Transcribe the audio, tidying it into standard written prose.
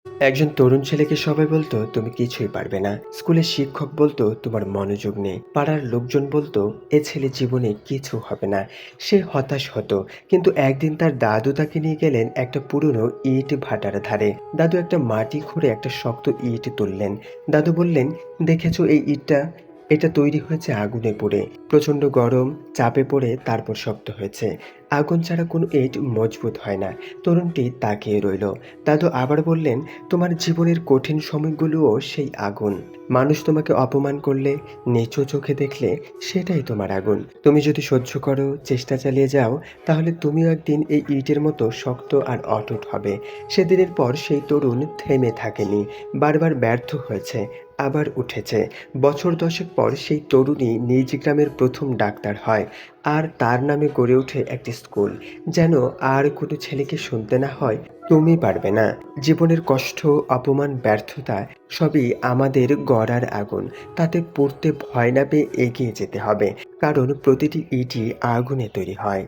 একজন তরুণ ছেলেকে সবাই বলতো তুমি কিছুই পারবে না। স্কুলের শিক্ষক বলতো তোমার মনোযোগ নেই। পাড়ার লোকজন বলতো এ ছেলে জীবনে কিছু হবে না। সে হতাশ হতো। কিন্তু একদিন তার দাদু তাকে নিয়ে গেলেন একটা পুরনো ইট ভাটার ধারে। দাদু একটা মাটি খুঁড়ে একটা শক্ত ইট তুললেন। দাদু বললেন, দেখেছো এই ইটটা? এটা তৈরি হয়েছে আগুনে পুড়ে। প্রচন্ড গরম, চাপে পড়ে তারপর শক্ত হয়েছে। আগুন ছাড়া কোনো ইট মজবুত হয় না। তরুণটি তাকিয়ে রইল। দাদু আবার বললেন, তোমার জীবনের কঠিন সময়গুলোও সেই আগুন। মানুষ তোমাকে অপমান করলে, নিচু চোখে দেখলে, সেটাই তোমার আগুন। তুমি যদি সহ্য করো, চেষ্টা চালিয়ে যাও, তাহলে তুমিও একদিন এই ইটের মতো শক্ত আর অটুট হবে। সেদিনের পর সেই তরুণ থেমে থাকেনি। বারবার ব্যর্থ হয়েছে, আবার উঠেছে। বছর দশেক পর সেই তরুণী নিজ গ্রামের প্রথম ডাক্তার হয়। আর তার নামে গড়ে ওঠে একটি স্কুল। যেন আর কোনো ছেলেকে শুনতে না হয়, তুমি পারবে না। জীবনের কষ্ট, অপমান, ব্যর্থতা সবই আমাদের গড়ার আগুন। তাতে পড়তে ভয় না পেয়ে এগিয়ে যেতে হবে। কারণ প্রতিটি ইটই আগুনে তৈরি হয়।